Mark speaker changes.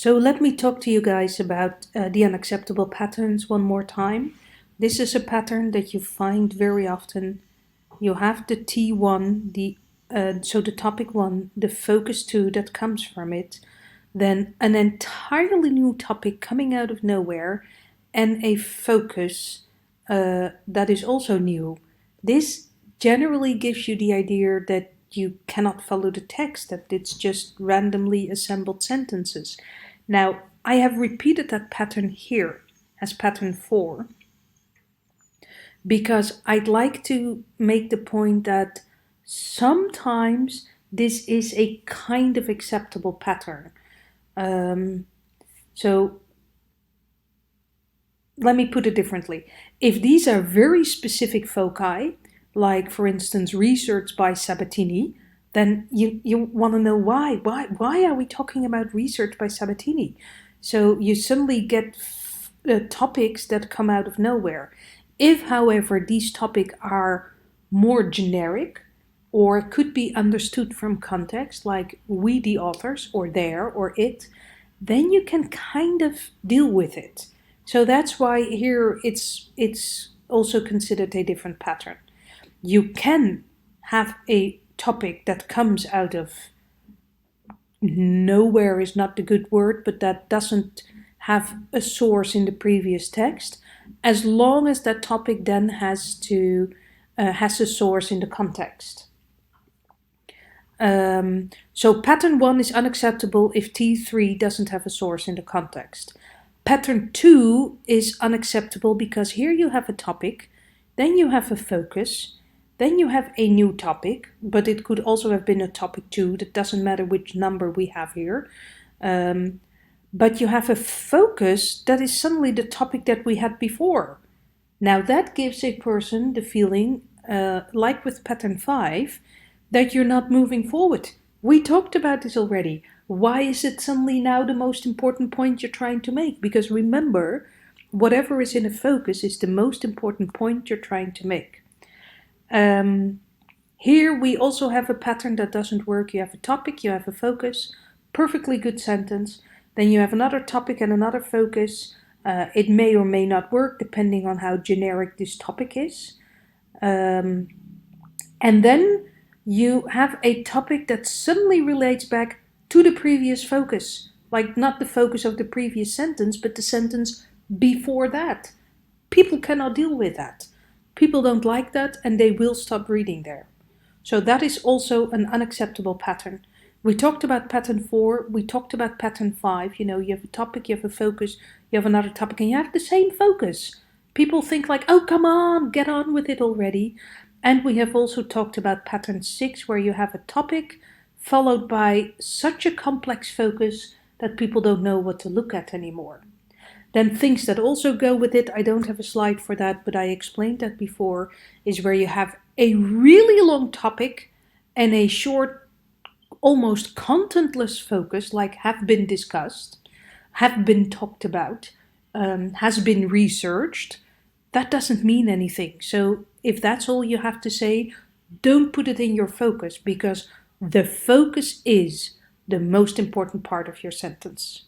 Speaker 1: So let me talk to you guys about the unacceptable patterns one more time. This is a pattern that you find very often. You have the T1, so the topic 1, the focus 2 that comes from it, then an entirely new topic coming out of nowhere, and a focus that is also new. This generally gives you the idea that you cannot follow the text, that it's just randomly assembled sentences. Now, I have repeated that pattern here as pattern 4 because I'd like to make the point that sometimes this is a kind of acceptable pattern. So let me put it differently. If these are very specific foci, like for instance research by Sabatini, then you want to know why. Why are we talking about research by Sabatini? So you suddenly get topics that come out of nowhere. If, however, these topics are more generic or could be understood from context, like we the authors or there or it, then you can kind of deal with it. So that's why here it's also considered a different pattern. You can have a topic that comes out of nowhere is not the good word, but that doesn't have a source in the previous text, as long as that topic then has a source in the context. So pattern 1 is unacceptable if T3 doesn't have a source in the context. Pattern 2 is unacceptable because here you have a topic, then you have a focus, then you have a new topic, but it could also have been a topic 2, that doesn't matter which number we have here. But you have a focus that is suddenly the topic that we had before. Now that gives a person the feeling, like with pattern 5, that you're not moving forward. We talked about this already. Why is it suddenly now the most important point you're trying to make? Because remember, whatever is in a focus is the most important point you're trying to make. Here we also have a pattern that doesn't work. You have a topic, you have a focus, perfectly good sentence. Then you have another topic and another focus. It may or may not work depending on how generic this topic is. And then you have a topic that suddenly relates back to the previous focus, like not the focus of the previous sentence, but the sentence before that. People cannot deal with that. People don't like that and they will stop reading there. So that is also an unacceptable pattern. We talked about pattern 4, we talked about pattern 5, you have a topic, you have a focus, you have another topic, and you have the same focus. People think like, oh, come on, get on with it already. And we have also talked about pattern 6, where you have a topic followed by such a complex focus that people don't know what to look at anymore. Then things that also go with it, I don't have a slide for that, but I explained that before, is where you have a really long topic and a short, almost contentless focus, like have been discussed, have been talked about, has been researched. That doesn't mean anything. So if that's all you have to say, don't put it in your focus, because the focus is the most important part of your sentence.